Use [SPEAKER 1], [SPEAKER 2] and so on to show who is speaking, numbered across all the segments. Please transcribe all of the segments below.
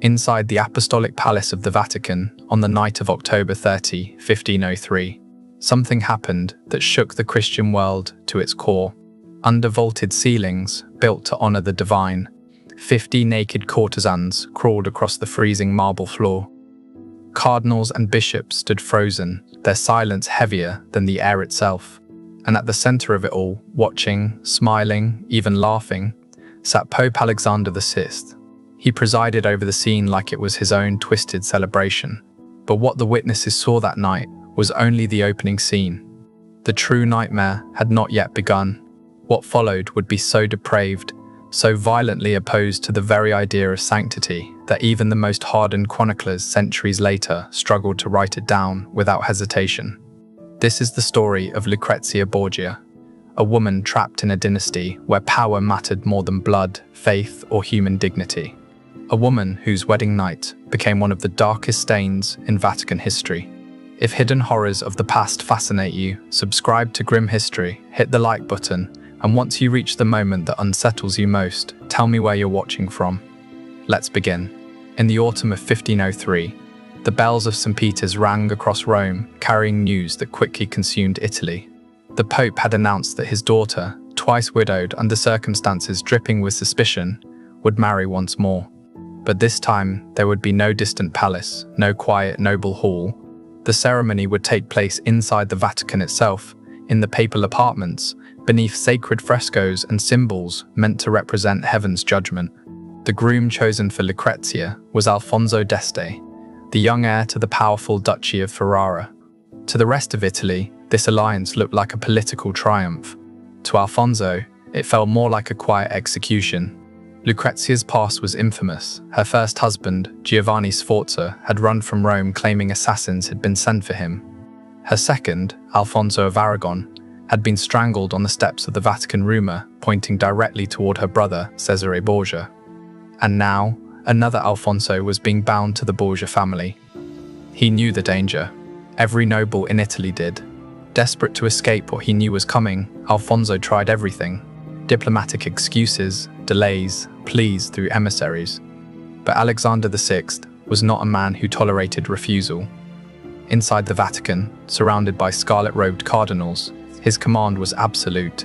[SPEAKER 1] inside the Apostolic Palace of the Vatican on the night of October 30, 1503, something happened that shook the Christian world to its core. Under vaulted ceilings, built to honor the divine, 50 naked courtesans crawled across the freezing marble floor. Cardinals and bishops stood frozen, their silence heavier than the air itself. And at the center of it all, watching, smiling, even laughing, sat Pope Alexander VI. He presided over the scene like it was his own twisted celebration. But what the witnesses saw that night was only the opening scene. The true nightmare had not yet begun. What followed would be so depraved, so violently opposed to the very idea of sanctity, that even the most hardened chroniclers centuries later struggled to write it down without hesitation. This is the story of Lucrezia Borgia, a woman trapped in a dynasty where power mattered more than blood, faith, or human dignity. A woman whose wedding night became one of the darkest stains in Vatican history. If hidden horrors of the past fascinate you, subscribe to Grim History, hit the like button, and once you reach the moment that unsettles you most, tell me where you're watching from. Let's begin. In the autumn of 1503, the bells of St. Peter's rang across Rome, carrying news that quickly consumed Italy. The Pope had announced that his daughter, twice widowed under circumstances dripping with suspicion, would marry once more. But this time, there would be no distant palace, no quiet noble hall. The ceremony would take place inside the Vatican itself, in the papal apartments, beneath sacred frescoes and symbols meant to represent heaven's judgment. The groom chosen for Lucrezia was Alfonso d'Este, the young heir to the powerful Duchy of Ferrara. To the rest of Italy, this alliance looked like a political triumph. To Alfonso, it felt more like a quiet execution. Lucrezia's past was infamous. Her first husband, Giovanni Sforza, had run from Rome claiming assassins had been sent for him. Her second, Alfonso of Aragon, had been strangled on the steps of the Vatican, rumor pointing directly toward her brother, Cesare Borgia. And now, another Alfonso was being bound to the Borgia family. He knew the danger. Every noble in Italy did. Desperate to escape what he knew was coming, Alfonso tried everything. Diplomatic excuses, delays, pleas through emissaries. But Alexander VI was not a man who tolerated refusal. Inside the Vatican, surrounded by scarlet-robed cardinals, his command was absolute.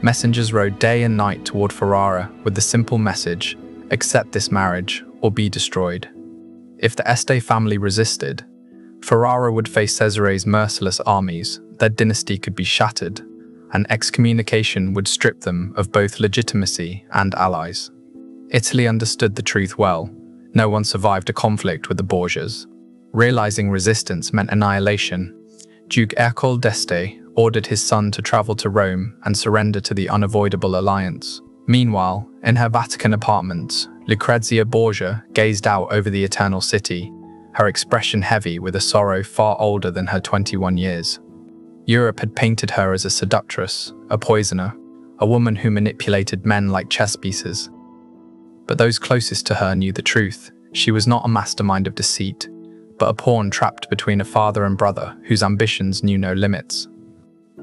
[SPEAKER 1] Messengers rode day and night toward Ferrara with the simple message, accept this marriage or be destroyed. If the Este family resisted, Ferrara would face Cesare's merciless armies, their dynasty could be shattered, and excommunication would strip them of both legitimacy and allies. Italy understood the truth well. No one survived a conflict with the Borgias. Realizing resistance meant annihilation, Duke Ercole d'Este ordered his son to travel to Rome and surrender to the unavoidable alliance. Meanwhile, in her Vatican apartments, Lucrezia Borgia gazed out over the eternal city, her expression heavy with a sorrow far older than her 21 years. Europe had painted her as a seductress, a poisoner, a woman who manipulated men like chess pieces. But those closest to her knew the truth. She was not a mastermind of deceit, but a pawn trapped between a father and brother whose ambitions knew no limits.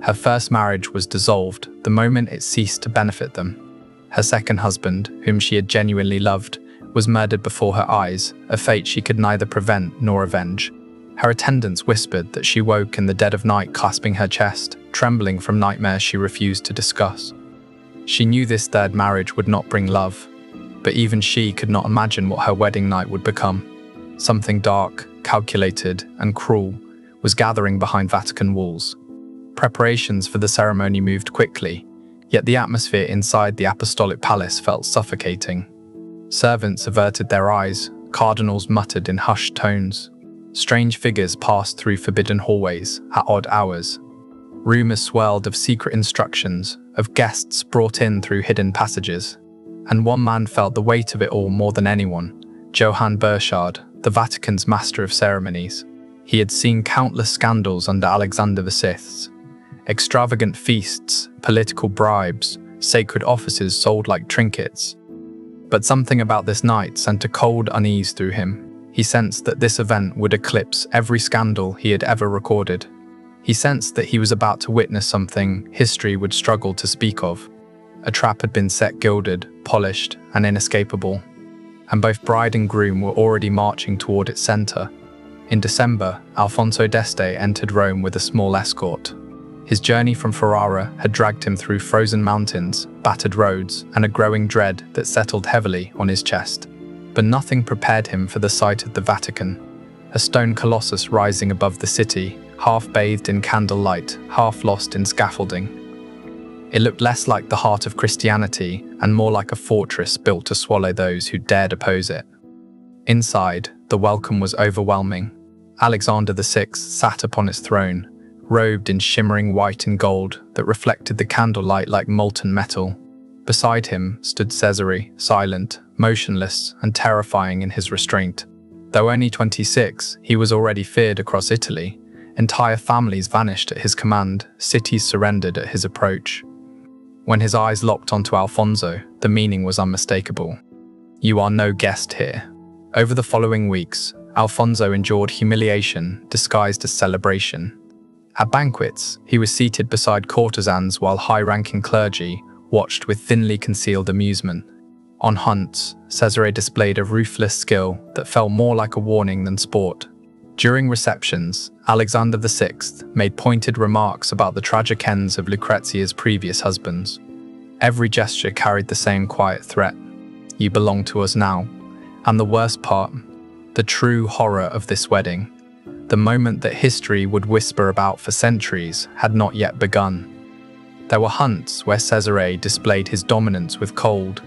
[SPEAKER 1] Her first marriage was dissolved the moment it ceased to benefit them. Her second husband, whom she had genuinely loved, was murdered before her eyes, a fate she could neither prevent nor avenge. Her attendants whispered that she woke in the dead of night clasping her chest, trembling from nightmares she refused to discuss. She knew this third marriage would not bring love, but even she could not imagine what her wedding night would become. Something dark, calculated, and cruel was gathering behind Vatican walls. Preparations for the ceremony moved quickly, yet the atmosphere inside the Apostolic Palace felt suffocating. Servants averted their eyes, cardinals muttered in hushed tones. Strange figures passed through forbidden hallways at odd hours. Rumors swirled of secret instructions, of guests brought in through hidden passages. And one man felt the weight of it all more than anyone, Johann Burchard, the Vatican's master of ceremonies. He had seen countless scandals under Alexander VI. Extravagant feasts, political bribes, sacred offices sold like trinkets. But something about this night sent a cold unease through him. He sensed that this event would eclipse every scandal he had ever recorded. He sensed that he was about to witness something history would struggle to speak of. A trap had been set, gilded, polished, and inescapable. and both bride and groom were already marching toward its center. In December, Alfonso d'Este entered Rome with a small escort. His journey from Ferrara had dragged him through frozen mountains, battered roads, and a growing dread that settled heavily on his chest. But nothing prepared him for the sight of the Vatican, a stone colossus rising above the city, half bathed in candlelight, half lost in scaffolding. It looked less like the heart of Christianity and more like a fortress built to swallow those who dared oppose it. Inside, the welcome was overwhelming. Alexander VI sat upon its throne, robed in shimmering white and gold that reflected the candlelight like molten metal. Beside him stood Cesare, silent, motionless, and terrifying in his restraint. Though only 26, he was already feared across Italy. Entire families vanished at his command, cities surrendered at his approach. When his eyes locked onto Alfonso, the meaning was unmistakable. "You are no guest here." Over the following weeks, Alfonso endured humiliation disguised as celebration. At banquets, he was seated beside courtesans while high-ranking clergy watched with thinly concealed amusement. On hunts, Cesare displayed a ruthless skill that felt more like a warning than sport. During receptions, Alexander VI made pointed remarks about the tragic ends of Lucrezia's previous husbands. Every gesture carried the same quiet threat: "You belong to us now." And the worst part, the true horror of this wedding, the moment that history would whisper about for centuries, had not yet begun. There were hunts where Cesare displayed his dominance with cold,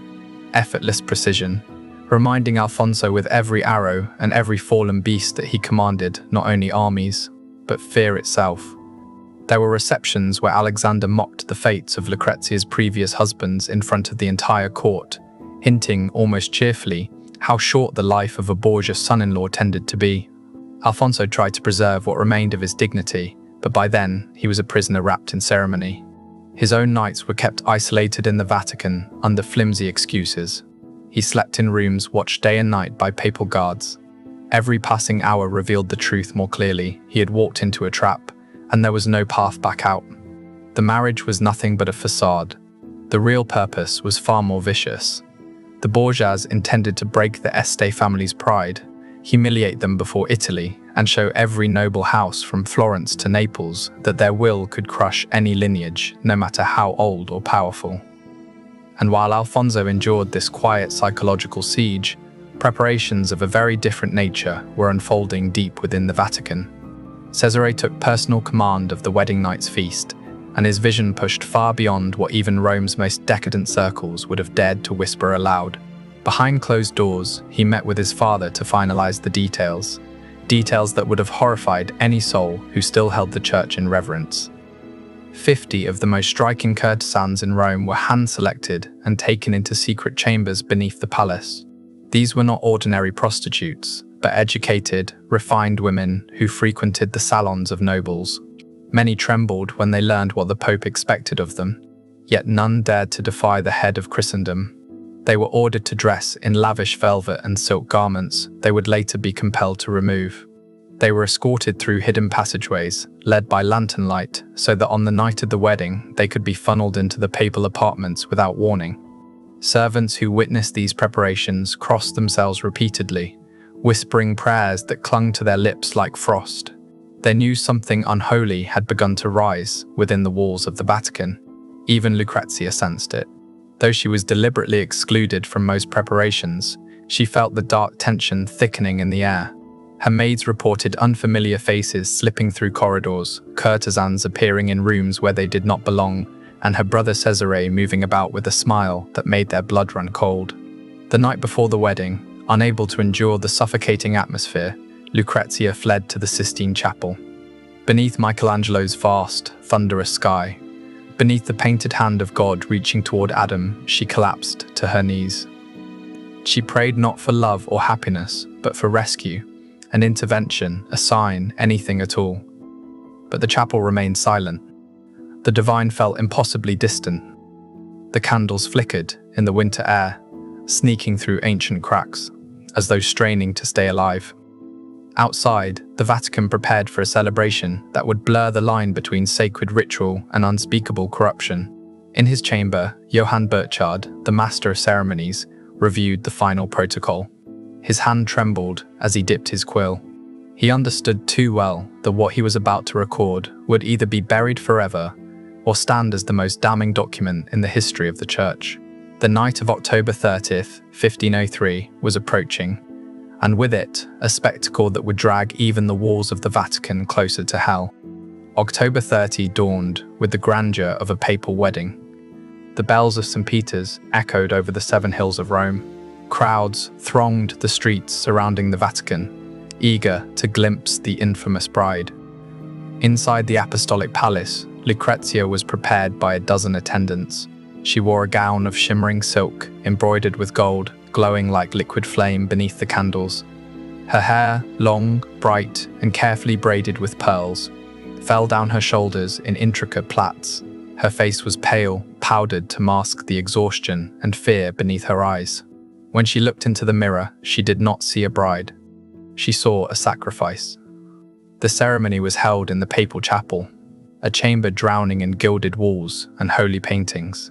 [SPEAKER 1] effortless precision, reminding Alfonso with every arrow and every fallen beast that he commanded not only armies, but fear itself. There were receptions where Alexander mocked the fates of Lucrezia's previous husbands in front of the entire court, hinting almost cheerfully how short the life of a Borgia son-in-law tended to be. Alfonso tried to preserve what remained of his dignity, but by then he was a prisoner wrapped in ceremony. His own nights were kept isolated in the Vatican under flimsy excuses. He slept in rooms watched day and night by papal guards. Every passing hour revealed the truth more clearly. He had walked into a trap, and there was no path back out. The marriage was nothing but a facade. The real purpose was far more vicious. The Borgias intended to break the Este family's pride, humiliate them before Italy, and show every noble house from Florence to Naples that their will could crush any lineage, no matter how old or powerful. And while Alfonso endured this quiet psychological siege, preparations of a very different nature were unfolding deep within the Vatican. Cesare took personal command of the wedding night's feast, and his vision pushed far beyond what even Rome's most decadent circles would have dared to whisper aloud. Behind closed doors, he met with his father to finalize the details that would have horrified any soul who still held the church in reverence. 50 of the most striking courtesans in Rome were hand-selected and taken into secret chambers beneath the palace. These were not ordinary prostitutes, but educated, refined women who frequented the salons of nobles. Many trembled when they learned what the Pope expected of them, yet none dared to defy the head of Christendom. They were ordered to dress in lavish velvet and silk garments they would later be compelled to remove. They were escorted through hidden passageways, led by lantern light, so that on the night of the wedding they could be funneled into the papal apartments without warning. Servants who witnessed these preparations crossed themselves repeatedly, whispering prayers that clung to their lips like frost. They knew something unholy had begun to rise within the walls of the Vatican. Even Lucrezia sensed it. Though she was deliberately excluded from most preparations, she felt the dark tension thickening in the air. Her maids reported unfamiliar faces slipping through corridors, courtesans appearing in rooms where they did not belong, and her brother Cesare moving about with a smile that made their blood run cold. The night before the wedding, unable to endure the suffocating atmosphere, Lucrezia fled to the Sistine Chapel. Beneath Michelangelo's vast, thunderous sky, beneath the painted hand of God reaching toward Adam, she collapsed to her knees. She prayed not for love or happiness, but for rescue, an intervention, a sign, anything at all. But the chapel remained silent. The divine felt impossibly distant. The candles flickered in the winter air, sneaking through ancient cracks, as though straining to stay alive. Outside, the Vatican prepared for a celebration that would blur the line between sacred ritual and unspeakable corruption. In his chamber, Johann Burchard, the master of ceremonies, reviewed the final protocol. His hand trembled as he dipped his quill. He understood too well that what he was about to record would either be buried forever or stand as the most damning document in the history of the Church. The night of October 30th, 1503 was approaching, and with it, a spectacle that would drag even the walls of the Vatican closer to hell. October 30 dawned with the grandeur of a papal wedding. The bells of St. Peter's echoed over the 7 hills of Rome. Crowds thronged the streets surrounding the Vatican, eager to glimpse the infamous bride. Inside the Apostolic Palace, Lucrezia was prepared by a dozen attendants. She wore a gown of shimmering silk, embroidered with gold, glowing like liquid flame beneath the candles. Her hair, long, bright, and carefully braided with pearls, fell down her shoulders in intricate plaits. Her face was pale, powdered to mask the exhaustion and fear beneath her eyes. When she looked into the mirror, she did not see a bride. She saw a sacrifice. The ceremony was held in the papal chapel, a chamber drowning in gilded walls and holy paintings.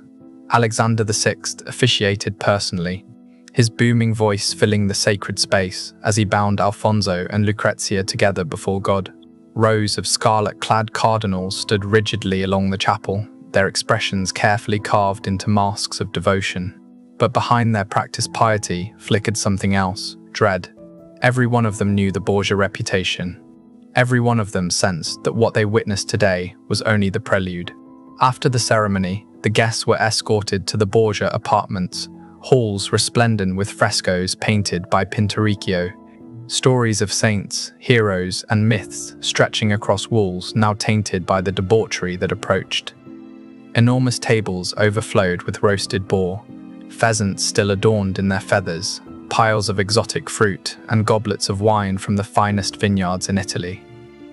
[SPEAKER 1] Alexander VI officiated personally, his booming voice filling the sacred space as he bound Alfonso and Lucrezia together before God. Rows of scarlet-clad cardinals stood rigidly along the chapel, their expressions carefully carved into masks of devotion. But behind their practiced piety flickered something else, dread. Every one of them knew the Borgia reputation. Every one of them sensed that what they witnessed today was only the prelude. After the ceremony, the guests were escorted to the Borgia apartments, halls resplendent with frescoes painted by Pinturicchio. Stories of saints, heroes, and myths stretching across walls now tainted by the debauchery that approached. Enormous tables overflowed with roasted boar, pheasants still adorned in their feathers, piles of exotic fruit, and goblets of wine from the finest vineyards in Italy.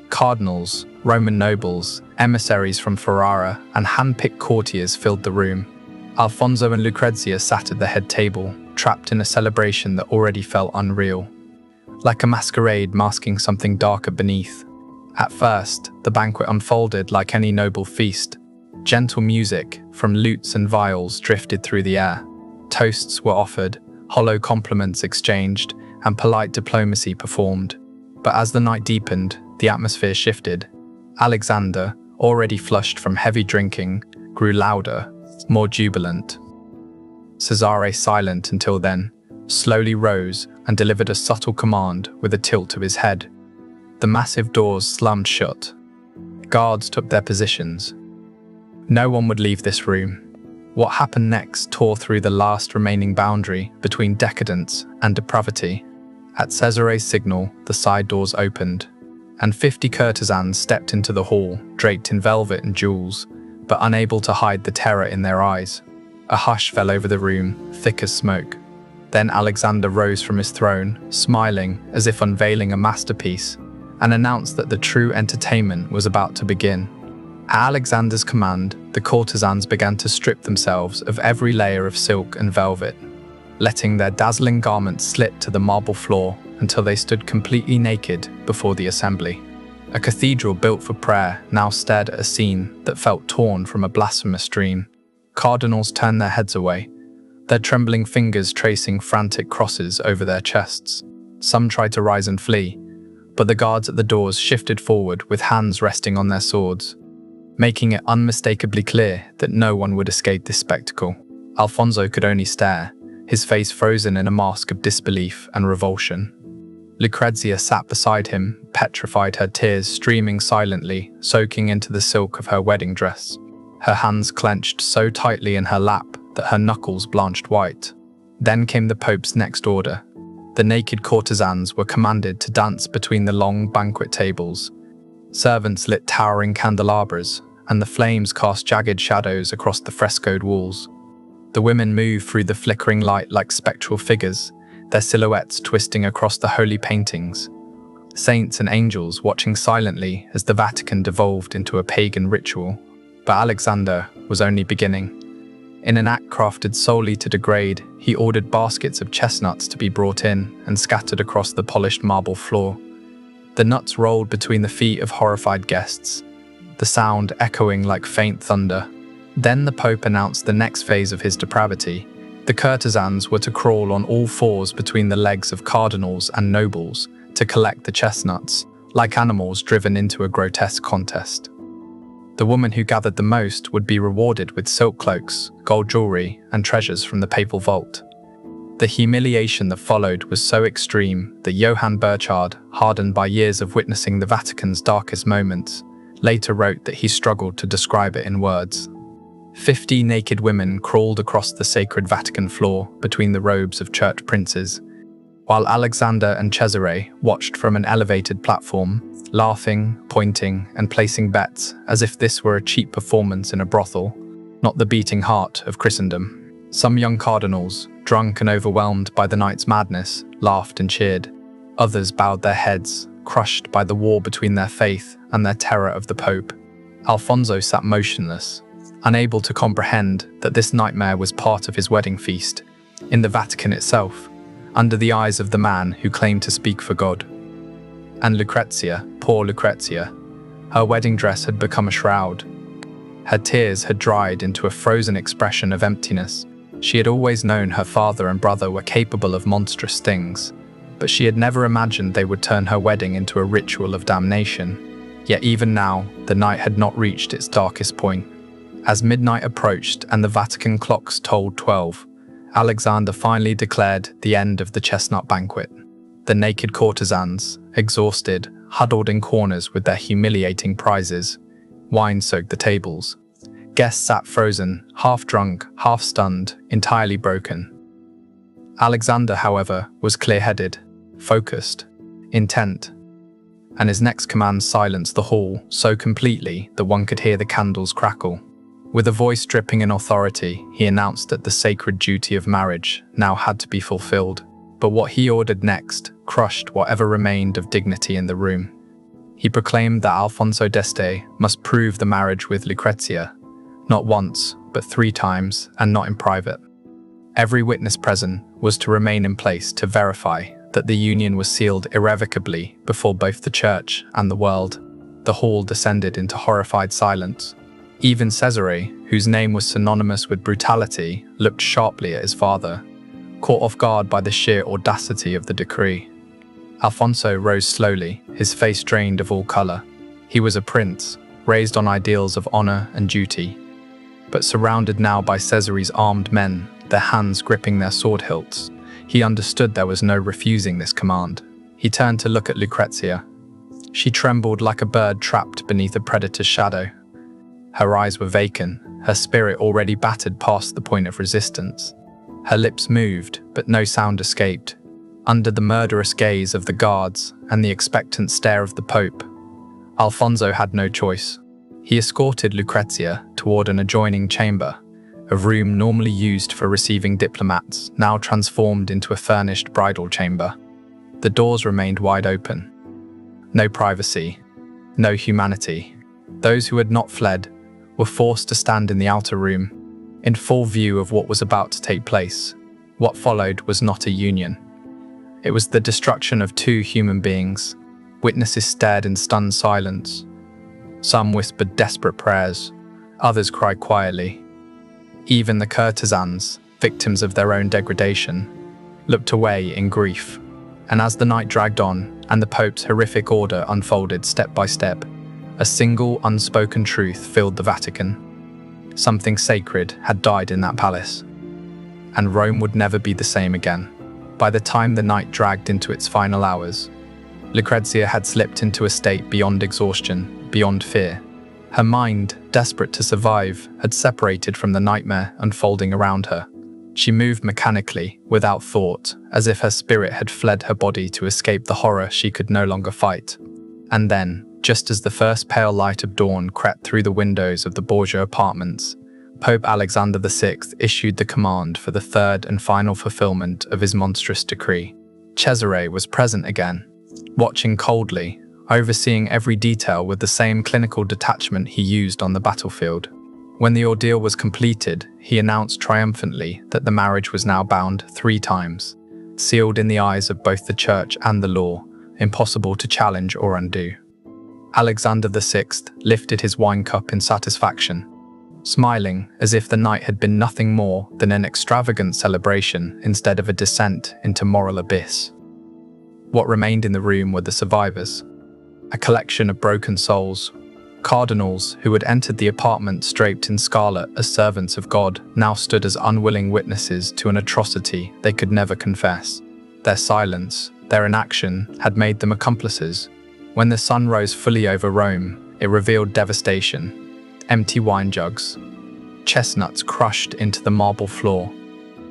[SPEAKER 1] Cardinals, Roman nobles, emissaries from Ferrara, and hand-picked courtiers filled the room. Alfonso and Lucrezia sat at the head table, trapped in a celebration that already felt unreal, like a masquerade masking something darker beneath. At first, the banquet unfolded like any noble feast. Gentle music from lutes and viols drifted through the air. Toasts were offered, hollow compliments exchanged, and polite diplomacy performed. But as the night deepened, the atmosphere shifted. Alexander, already flushed from heavy drinking, grew louder, more jubilant. Cesare, silent until then, slowly rose and delivered a subtle command with a tilt of his head. The massive doors slammed shut. Guards took their positions. No one would leave this room. What happened next tore through the last remaining boundary between decadence and depravity. At Cesare's signal, the side doors opened, and 50 courtesans stepped into the hall, draped in velvet and jewels, but unable to hide the terror in their eyes. A hush fell over the room, thick as smoke. Then Alexander rose from his throne, smiling as if unveiling a masterpiece, and announced that the true entertainment was about to begin. At Alexander's command, the courtesans began to strip themselves of every layer of silk and velvet, letting their dazzling garments slip to the marble floor until they stood completely naked before the assembly. A cathedral built for prayer now stared at a scene that felt torn from a blasphemous dream. Cardinals turned their heads away, their trembling fingers tracing frantic crosses over their chests. Some tried to rise and flee, but the guards at the doors shifted forward with hands resting on their swords, making it unmistakably clear that no one would escape this spectacle. Alfonso could only stare, his face frozen in a mask of disbelief and revulsion. Lucrezia sat beside him, petrified, her tears streaming silently, soaking into the silk of her wedding dress. Her hands clenched so tightly in her lap that her knuckles blanched white. Then came the Pope's next order. The naked courtesans were commanded to dance between the long banquet tables. Servants lit towering candelabras, and the flames cast jagged shadows across the frescoed walls. The women moved through the flickering light like spectral figures, their silhouettes twisting across the holy paintings. Saints and angels watching silently as the Vatican devolved into a pagan ritual. But Alexander was only beginning. In an act crafted solely to degrade, he ordered baskets of chestnuts to be brought in and scattered across the polished marble floor. The nuts rolled between the feet of horrified guests, the sound echoing like faint thunder. Then the Pope announced the next phase of his depravity. The courtesans were to crawl on all fours between the legs of cardinals and nobles to collect the chestnuts, like animals driven into a grotesque contest. The woman who gathered the most would be rewarded with silk cloaks, gold jewelry, and treasures from the papal vault. The humiliation that followed was so extreme that Johann Burchard, hardened by years of witnessing the Vatican's darkest moments, later wrote that he struggled to describe it in words. 50 naked women crawled across the sacred Vatican floor between the robes of church princes, while Alexander and Cesare watched from an elevated platform, laughing, pointing, and placing bets as if this were a cheap performance in a brothel, not the beating heart of Christendom. Some young cardinals, drunk and overwhelmed by the night's madness, laughed and cheered. Others bowed their heads, crushed by the war between their faith and their terror of the Pope. Alfonso sat motionless, unable to comprehend that this nightmare was part of his wedding feast, in the Vatican itself, under the eyes of the man who claimed to speak for God. And Lucrezia, poor Lucrezia, her wedding dress had become a shroud. Her tears had dried into a frozen expression of emptiness. She had always known her father and brother were capable of monstrous things, but she had never imagined they would turn her wedding into a ritual of damnation. Yet even now, the night had not reached its darkest point. As midnight approached and the Vatican clocks tolled 12, Alexander finally declared the end of the Chestnut Banquet. The naked courtesans, exhausted, huddled in corners with their humiliating prizes. Wine soaked the tables. Guests sat frozen, half drunk, half stunned, entirely broken. Alexander, however, was clear-headed, focused, intent, and his next command silenced the hall so completely that one could hear the candles crackle. With a voice dripping in authority, he announced that the sacred duty of marriage now had to be fulfilled. But what he ordered next crushed whatever remained of dignity in the room. He proclaimed that Alfonso d'Este must prove the marriage with Lucrezia, not once, but 3 times, and not in private. Every witness present was to remain in place to verify that the union was sealed irrevocably before both the church and the world. The hall descended into horrified silence. Even Cesare, whose name was synonymous with brutality, looked sharply at his father, caught off guard by the sheer audacity of the decree. Alfonso rose slowly, his face drained of all color. He was a prince, raised on ideals of honor and duty, but surrounded now by Cesare's armed men, their hands gripping their sword hilts. He understood there was no refusing this command. He turned to look at Lucrezia. She trembled like a bird trapped beneath a predator's shadow. Her eyes were vacant, her spirit already battered past the point of resistance. Her lips moved, but no sound escaped. Under the murderous gaze of the guards and the expectant stare of the Pope, Alfonso had no choice. He escorted Lucrezia toward an adjoining chamber, a room normally used for receiving diplomats, now transformed into a furnished bridal chamber. The doors remained wide open. No privacy, no humanity. Those who had not fled were forced to stand in the outer room, in full view of what was about to take place. What followed was not a union. It was the destruction of 2 human beings. Witnesses stared in stunned silence. Some whispered desperate prayers, others cried quietly. Even the courtesans, victims of their own degradation, looked away in grief. And as the night dragged on and the Pope's horrific order unfolded step by step, a single unspoken truth filled the Vatican. Something sacred had died in that palace, and Rome would never be the same again. By the time the night dragged into its final hours, Lucrezia had slipped into a state beyond exhaustion, beyond fear. Her mind, desperate to survive, had separated from the nightmare unfolding around her. She moved mechanically, without thought, as if her spirit had fled her body to escape the horror she could no longer fight. And then, just as the first pale light of dawn crept through the windows of the Borgia apartments, Pope Alexander VI issued the command for the 3rd and final fulfillment of his monstrous decree. Cesare was present again, watching coldly, overseeing every detail with the same clinical detachment he used on the battlefield. When the ordeal was completed, he announced triumphantly that the marriage was now bound 3 times, sealed in the eyes of both the church and the law, impossible to challenge or undo. Alexander VI lifted his wine cup in satisfaction. smiling as if the night had been nothing more than an extravagant celebration instead of a descent into moral abyss. What remained in the room were the survivors, a collection of broken souls. Cardinals who had entered the apartment draped in scarlet as servants of God now stood as unwilling witnesses to an atrocity they could never confess. Their silence, their inaction, had made them accomplices. When the sun rose fully over Rome, it revealed devastation. Empty wine jugs, chestnuts crushed into the marble floor,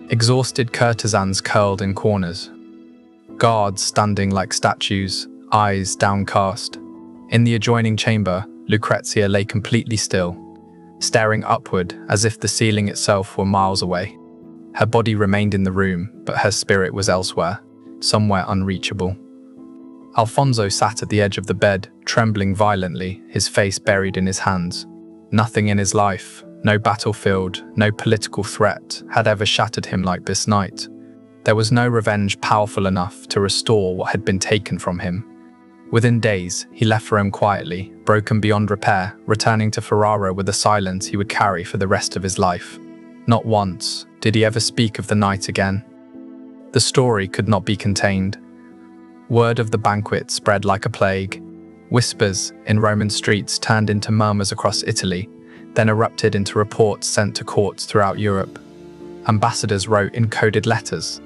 [SPEAKER 1] exhausted courtesans curled in corners, guards standing like statues, eyes downcast. In the adjoining chamber, Lucrezia lay completely still, staring upward as if the ceiling itself were miles away. Her body remained in the room, but her spirit was elsewhere, somewhere unreachable. Alfonso sat at the edge of the bed, trembling violently, his face buried in his hands. Nothing in his life, no battlefield, no political threat, had ever shattered him like this night. There was no revenge powerful enough to restore what had been taken from him. Within days, he left Rome quietly, broken beyond repair, returning to Ferrara with a silence he would carry for the rest of his life. Not once did he ever speak of the night again. The story could not be contained. Word of the banquet spread like a plague. Whispers in Roman streets turned into murmurs across Italy, then erupted into reports sent to courts throughout Europe. Ambassadors wrote in coded letters.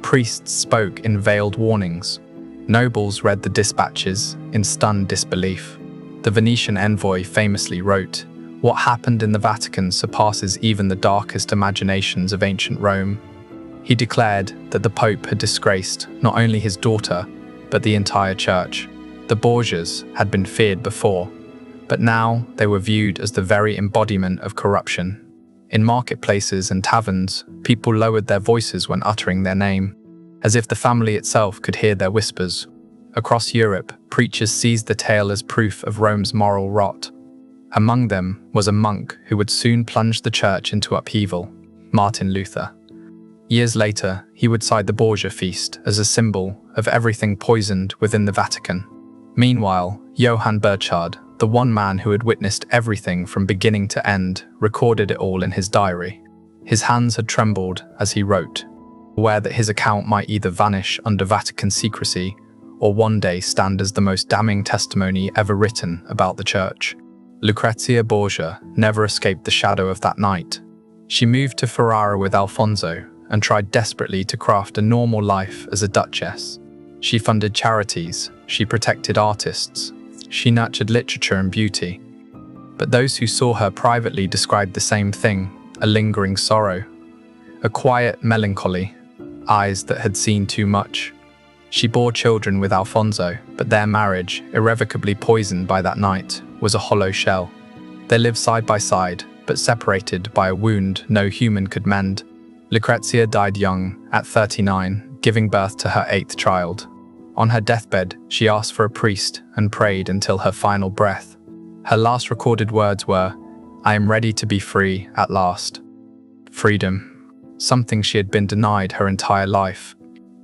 [SPEAKER 1] Priests spoke in veiled warnings. Nobles read the dispatches in stunned disbelief. The Venetian envoy famously wrote, "What happened in the Vatican surpasses even the darkest imaginations of ancient Rome." He declared that the Pope had disgraced not only his daughter, but the entire church. The Borgias had been feared before, but now they were viewed as the very embodiment of corruption. In marketplaces and taverns, people lowered their voices when uttering their name, as if the family itself could hear their whispers. Across Europe, preachers seized the tale as proof of Rome's moral rot. Among them was a monk who would soon plunge the church into upheaval, Martin Luther. Years later, he would cite the Borgia feast as a symbol of everything poisoned within the Vatican. Meanwhile, Johann Burchard, the one man who had witnessed everything from beginning to end, recorded it all in his diary. His hands had trembled as he wrote, aware that his account might either vanish under Vatican secrecy or one day stand as the most damning testimony ever written about the church. Lucrezia Borgia never escaped the shadow of that night. She moved to Ferrara with Alfonso and tried desperately to craft a normal life as a duchess. She funded charities, she protected artists, she nurtured literature and beauty. But those who saw her privately described the same thing, a lingering sorrow, a quiet melancholy, eyes that had seen too much. She bore children with Alfonso, but their marriage, irrevocably poisoned by that night, was a hollow shell. They lived side by side, but separated by a wound no human could mend. Lucrezia died young, at 39, giving birth to her 8th child. On her deathbed, she asked for a priest and prayed until her final breath. Her last recorded words were, "I am ready to be free at last." Freedom, something she had been denied her entire life.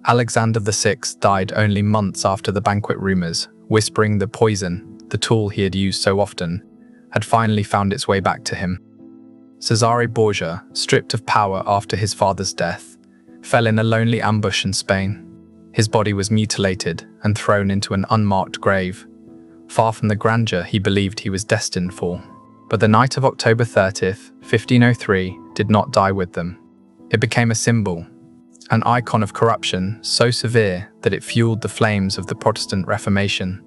[SPEAKER 1] Alexander VI died only months after the banquet rumors, whispering that poison, the tool he had used so often, had finally found its way back to him. Cesare Borgia, stripped of power after his father's death, fell in a lonely ambush in Spain. His body was mutilated and thrown into an unmarked grave, far from the grandeur he believed he was destined for. But the night of October 30th, 1503, did not die with them. It became a symbol, an icon of corruption so severe that it fueled the flames of the Protestant Reformation.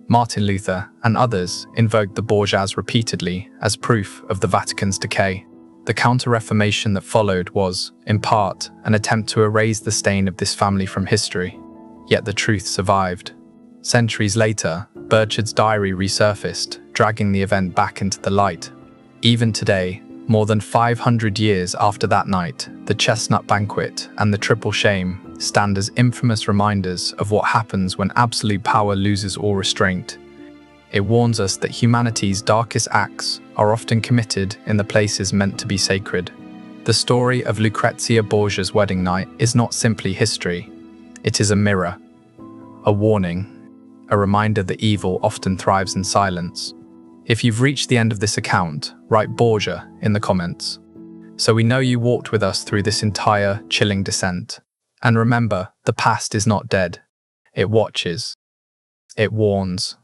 [SPEAKER 1] Martin Luther and others invoked the Borgias repeatedly as proof of the Vatican's decay. The Counter-Reformation that followed was, in part, an attempt to erase the stain of this family from history. Yet the truth survived. Centuries later, Burchard's diary resurfaced, dragging the event back into the light. Even today, more than 500 years after that night, the Chestnut Banquet and the Triple Shame stand as infamous reminders of what happens when absolute power loses all restraint. It warns us that humanity's darkest acts are often committed in the places meant to be sacred. The story of Lucrezia Borgia's wedding night is not simply history. It is a mirror, a warning, a reminder that evil often thrives in silence. If you've reached the end of this account, write Borgia in the comments, so we know you walked with us through this entire chilling descent. And remember, the past is not dead. It watches. It warns.